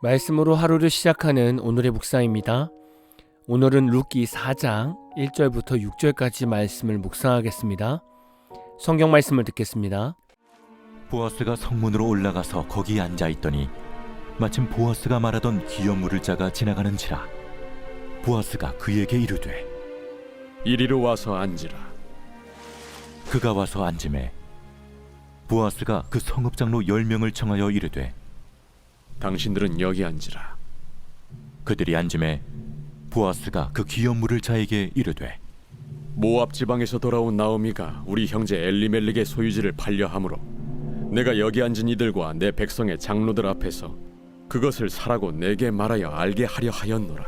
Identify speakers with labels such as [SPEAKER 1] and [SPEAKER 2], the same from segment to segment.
[SPEAKER 1] 말씀으로 하루를 시작하는 오늘의 묵상입니다. 오늘은 룻기 4장 1절부터 6절까지 말씀을 묵상하겠습니다. 성경 말씀을 듣겠습니다.
[SPEAKER 2] 보아스가 성문으로 올라가서 거기 앉아있더니 마침 보아스가 말하던 기업 물을 자가 지나가는지라. 보아스가 그에게 이르되
[SPEAKER 3] 이리로 와서 앉으라.
[SPEAKER 2] 그가 와서 앉으매 보아스가 그 성읍장로 10명을 청하여 이르되
[SPEAKER 3] 당신들은 여기 앉으라.
[SPEAKER 2] 그들이 앉으매 보아스가 그 기업 물을 자에게 이르되
[SPEAKER 3] 모압 지방에서 돌아온 나오미가 우리 형제 엘리멜렉의 소유지를 팔려 함으로 내가 여기 앉은 이들과 내 백성의 장로들 앞에서 그것을 사라고 내게 말하여 알게 하려 하였노라.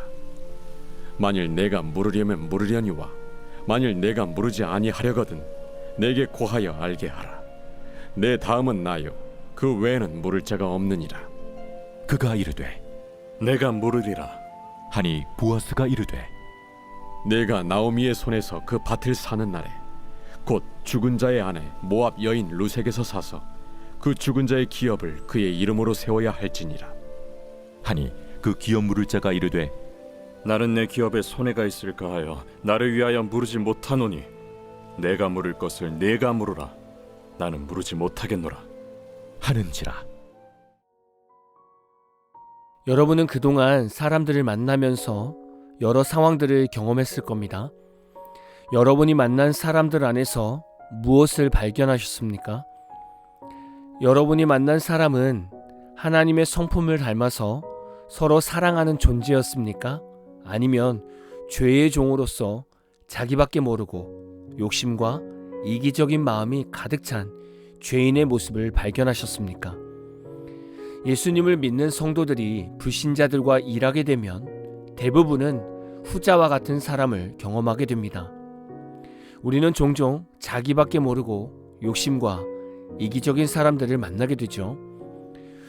[SPEAKER 3] 만일 내가 물으려면 물으려니와 만일 내가 물으지 아니하려거든 내게 고하여 알게 하라. 내 다음은 나요 그 외에는 물을 자가 없느니라.
[SPEAKER 2] 그가 이르되
[SPEAKER 4] 내가 물으리라.
[SPEAKER 2] 하니 보아스가 이르되
[SPEAKER 3] 내가 나오미의 손에서 그 밭을 사는 날에 곧 죽은 자의 아내 모압 여인 루색에서 사서 그 죽은 자의 기업을 그의 이름으로 세워야 할지니라.
[SPEAKER 2] 하니 그 기업 물을 자가 이르되
[SPEAKER 4] 나는 내 기업에 손해가 있을까 하여 나를 위하여 물으지 못하노니 내가 물을 것을 네가 물으라. 나는 물으지 못하겠노라
[SPEAKER 2] 하는지라.
[SPEAKER 1] 여러분은 그동안 사람들을 만나면서 여러 상황들을 경험했을 겁니다. 여러분이 만난 사람들 안에서 무엇을 발견하셨습니까? 여러분이 만난 사람은 하나님의 성품을 닮아서 서로 사랑하는 존재였습니까? 아니면 죄의 종으로서 자기밖에 모르고 욕심과 이기적인 마음이 가득 찬 죄인의 모습을 발견하셨습니까? 예수님을 믿는 성도들이 불신자들과 일하게 되면 대부분은 후자와 같은 사람을 경험하게 됩니다. 우리는 종종 자기밖에 모르고 욕심과 이기적인 사람들을 만나게 되죠.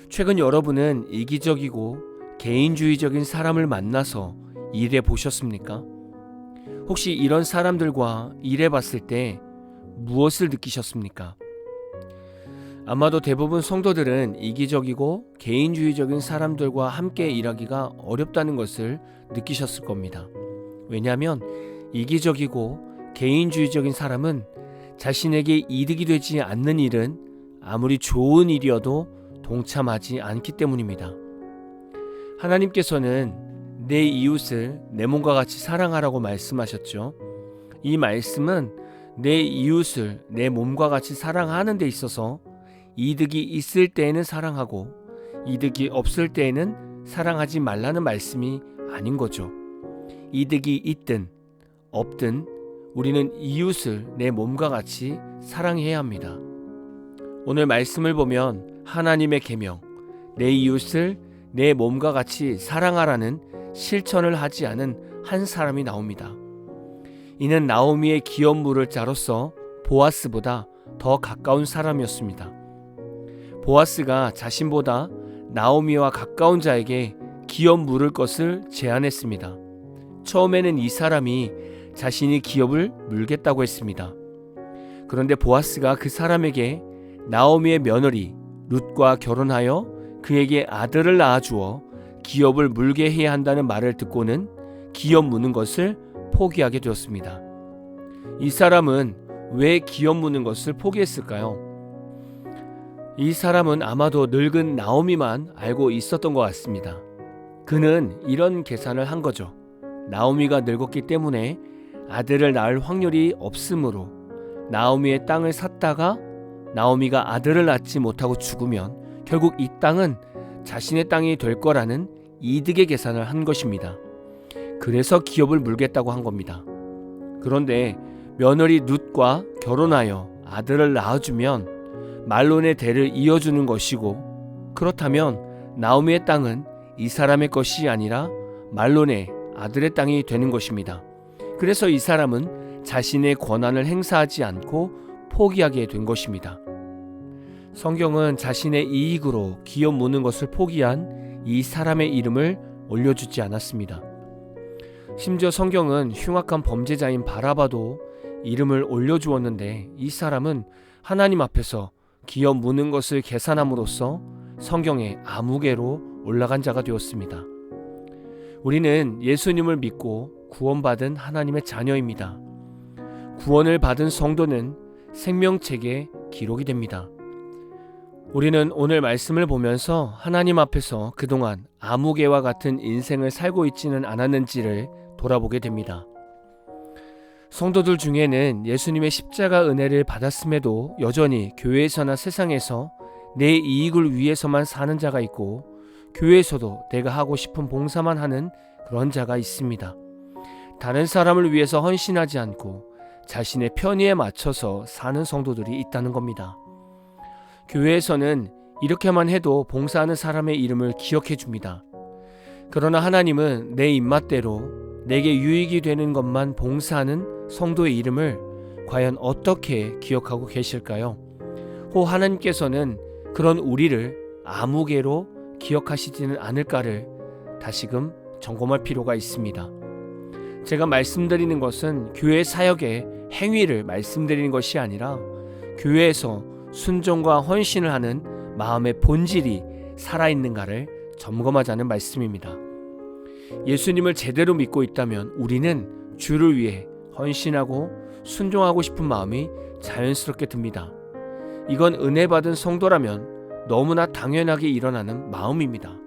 [SPEAKER 1] 최근 여러분은 이기적이고 개인주의적인 사람을 만나서 일해 보셨습니까? 혹시 이런 사람들과 일해 봤을 때 무엇을 느끼셨습니까? 아마도 대부분 성도들은 이기적이고 개인주의적인 사람들과 함께 일하기가 어렵다는 것을 느끼셨을 겁니다. 왜냐하면 이기적이고 개인주의적인 사람은 자신에게 이득이 되지 않는 일은 아무리 좋은 일이어도 동참하지 않기 때문입니다. 하나님께서는 내 이웃을 내 몸과 같이 사랑하라고 말씀하셨죠. 이 말씀은 내 이웃을 내 몸과 같이 사랑하는 데 있어서 이득이 있을 때에는 사랑하고 이득이 없을 때에는 사랑하지 말라는 말씀이 아닌 거죠. 이득이 있든 없든 우리는 이웃을 내 몸과 같이 사랑해야 합니다. 오늘 말씀을 보면 하나님의 계명, 내 이웃을 내 몸과 같이 사랑하라는 실천을 하지 않은 한 사람이 나옵니다. 이는 나오미의 기업 물을 자로서 보아스보다 더 가까운 사람이었습니다. 보아스가 자신보다 나오미와 가까운 자에게 기업 물을 것을 제안했습니다. 처음에는 이 사람이 자신이 기업을 물겠다고 했습니다. 그런데 보아스가 그 사람에게 나오미의 며느리 룻과 결혼하여 그에게 아들을 낳아주어 기업을 물게 해야 한다는 말을 듣고는 기업 무는 것을 포기하게 되었습니다. 이 사람은 왜 기업 무는 것을 포기했을까요? 이 사람은 아마도 늙은 나오미만 알고 있었던 것 같습니다. 그는 이런 계산을 한 거죠. 나오미가 늙었기 때문에 아들을 낳을 확률이 없으므로 나오미의 땅을 샀다가 나오미가 아들을 낳지 못하고 죽으면 결국 이 땅은 자신의 땅이 될 거라는 이득의 계산을 한 것입니다. 그래서 기업을 물겠다고 한 겁니다. 그런데 며느리 룻과 결혼하여 아들을 낳아주면 말론의 대를 이어주는 것이고, 그렇다면 나오미의 땅은 이 사람의 것이 아니라 말론의 아들의 땅이 되는 것입니다. 그래서 이 사람은 자신의 권한을 행사하지 않고 포기하게 된 것입니다. 성경은 자신의 이익으로 기업 무는 것을 포기한 이 사람의 이름을 올려주지 않았습니다. 심지어 성경은 흉악한 범죄자인 바라바도 이름을 올려주었는데 이 사람은 하나님 앞에서 기업 무는 것을 계산함으로써 성경에 아무개로 올라간 자가 되었습니다. 우리는 예수님을 믿고 구원받은 하나님의 자녀입니다. 구원을 받은 성도는 생명책에 기록이 됩니다. 우리는 오늘 말씀을 보면서 하나님 앞에서 그동안 아무개와 같은 인생을 살고 있지는 않았는지를 돌아보게 됩니다. 성도들 중에는 예수님의 십자가 은혜를 받았음에도 여전히 교회에서나 세상에서 내 이익을 위해서만 사는 자가 있고, 교회에서도 내가 하고 싶은 봉사만 하는 그런 자가 있습니다. 다른 사람을 위해서 헌신하지 않고 자신의 편의에 맞춰서 사는 성도들이 있다는 겁니다. 교회에서는 이렇게만 해도 봉사하는 사람의 이름을 기억해 줍니다. 그러나 하나님은 내 입맛대로 내게 유익이 되는 것만 봉사하는 성도의 이름을 과연 어떻게 기억하고 계실까요? 혹 하나님께서는 그런 우리를 아무개로 기억하시지는 않을까를 다시금 점검할 필요가 있습니다. 제가 말씀드리는 것은 교회 사역의 행위를 말씀드리는 것이 아니라 교회에서 순종과 헌신을 하는 마음의 본질이 살아있는가를 점검하자는 말씀입니다. 예수님을 제대로 믿고 있다면 우리는 주를 위해 헌신하고 순종하고 싶은 마음이 자연스럽게 듭니다. 이건 은혜 받은 성도라면 너무나 당연하게 일어나는 마음입니다.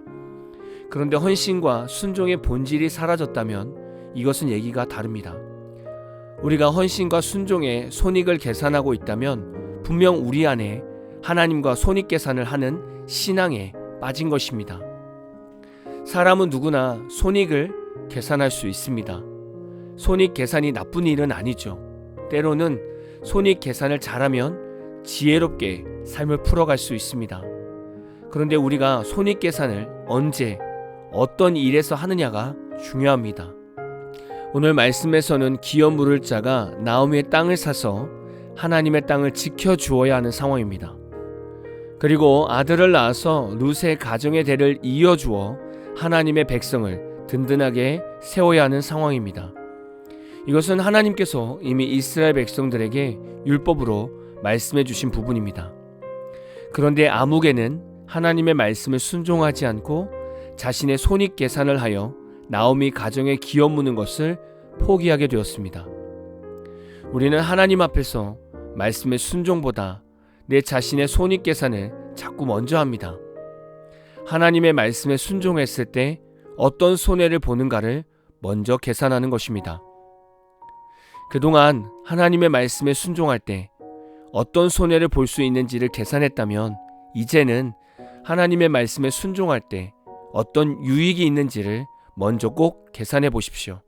[SPEAKER 1] 그런데 헌신과 순종의 본질이 사라졌다면 이것은 얘기가 다릅니다. 우리가 헌신과 순종의 손익을 계산하고 있다면 분명 우리 안에 하나님과 손익 계산을 하는 신앙에 빠진 것입니다. 사람은 누구나 손익을 계산할 수 있습니다. 손익 계산이 나쁜 일은 아니죠. 때로는 손익 계산을 잘하면 지혜롭게 삶을 풀어갈 수 있습니다. 그런데 우리가 손익 계산을 언제 어떤 일에서 하느냐가 중요합니다. 오늘 말씀에서는 기업 물을 자가 나오미의 땅을 사서 하나님의 땅을 지켜주어야 하는 상황입니다. 그리고 아들을 낳아서 룻의 가정의 대를 이어주어 하나님의 백성을 든든하게 세워야 하는 상황입니다. 이것은 하나님께서 이미 이스라엘 백성들에게 율법으로 말씀해 주신 부분입니다. 그런데 아무개는 하나님의 말씀을 순종하지 않고 자신의 손익 계산을 하여 나오미 가정에 기업 무는 것을 포기하게 되었습니다. 우리는 하나님 앞에서 말씀의 순종보다 내 자신의 손익 계산을 자꾸 먼저 합니다. 하나님의 말씀에 순종했을 때 어떤 손해를 보는가를 먼저 계산하는 것입니다. 그동안 하나님의 말씀에 순종할 때 어떤 손해를 볼 수 있는지를 계산했다면 이제는 하나님의 말씀에 순종할 때 어떤 유익이 있는지를 먼저 꼭 계산해 보십시오.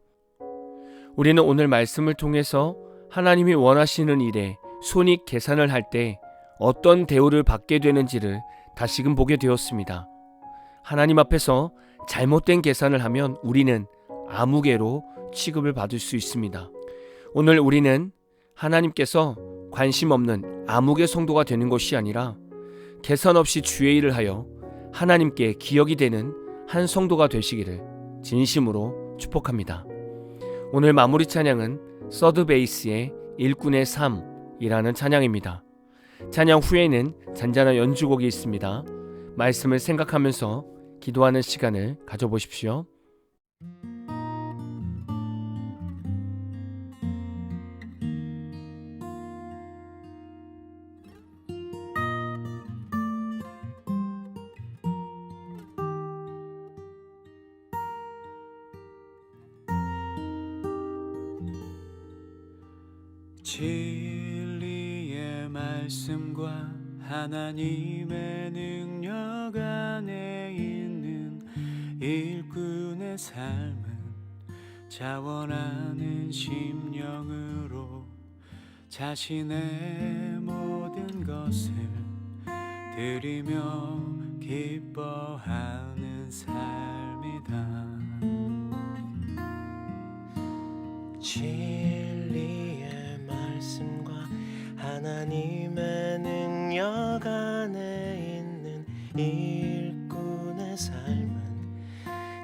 [SPEAKER 1] 우리는 오늘 말씀을 통해서 하나님이 원하시는 일에 손익 계산을 할 때 어떤 대우를 받게 되는지를 다시금 보게 되었습니다. 하나님 앞에서 잘못된 계산을 하면 우리는 아무개로 취급을 받을 수 있습니다. 오늘 우리는 하나님께서 관심 없는 아무개 성도가 되는 것이 아니라 계산 없이 주의 일을 하여 하나님께 기억이 되는 한 성도가 되시기를 진심으로 축복합니다. 오늘 마무리 찬양은 서드베이스의 일꾼의 삶이라는 찬양입니다. 찬양 후에는 잔잔한 연주곡이 있습니다. 말씀을 생각하면서 기도하는 시간을 가져보십시오.
[SPEAKER 5] 진리의 말씀과 하나님의 능력 안에 있는 일꾼의 삶은 자원하는 심령으로 자신의 모든 것을 드리며 기뻐하는 삶이다.
[SPEAKER 6] 진리의 말씀과 하나님의 능력 안에 있는 일꾼의 삶은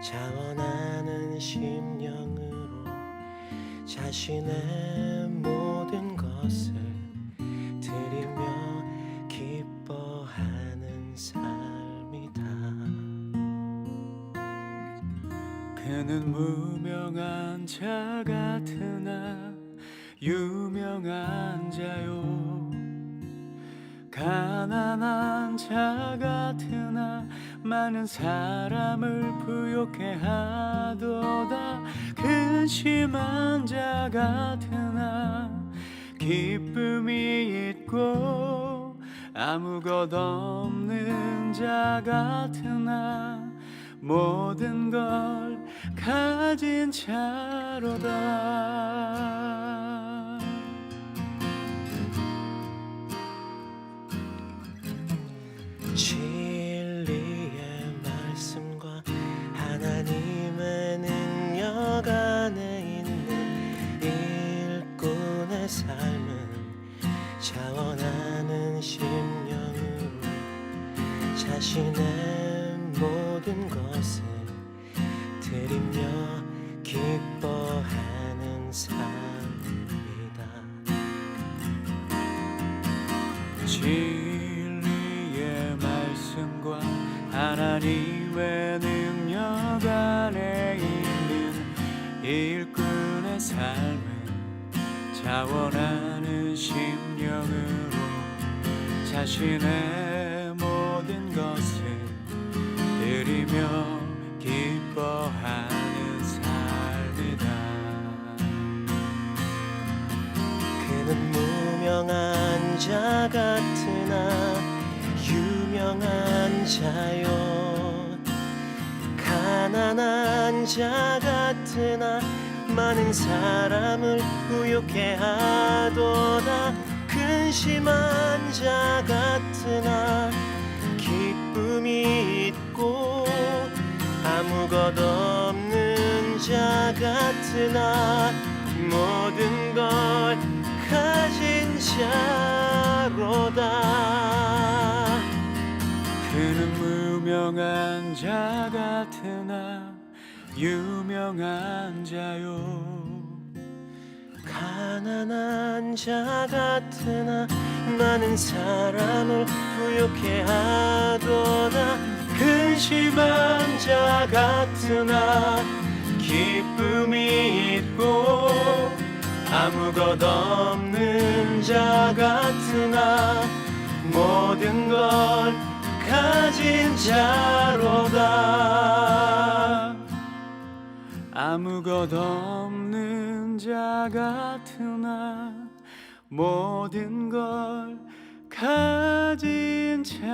[SPEAKER 6] 자원하는 심령으로 자신의 모든 것을 드리며 기뻐하는 삶이다.
[SPEAKER 5] 그는 무명한 자 같으나 유명한 자요 가난한 자 같으나 많은 사람을 부욕해 하도다 근심한 자 같으나 기쁨이 있고 아무것 없는 자 같으나 모든 걸 가진 자로다
[SPEAKER 6] 진리의 말씀과 하나님의 능력 안에 있는 일꾼의 삶은 자원하는 심령으로 자신의 모든 것을 드리며 기뻐하는 삶이다.
[SPEAKER 5] 진리의 말씀과 하나님의 능력 안에 있는 일꾼의 삶은 자원하는 심령으로 자신의 모든 것을 드리며 기뻐하는 삶이다.
[SPEAKER 6] 그는 무명한 자 같으나 유명한 자요 가난한 자 같으나 많은 사람을 부욕해 하도다 근심한 자 같으나 기쁨이 있고 아무것 없는 자 같으나 모든 걸 가진 자로다.
[SPEAKER 5] 그는 무명한 자 같으나 유명한 자요
[SPEAKER 6] 가난한 자 같으나 많은 사람을 부욕해 하도다 근심한 자 같으나 기쁨이 있고 아무것 없는 자 같으나 모든 걸 가진 자로다.
[SPEAKER 5] 아무것 없는 자 같으나 모든 걸 가진 자로다.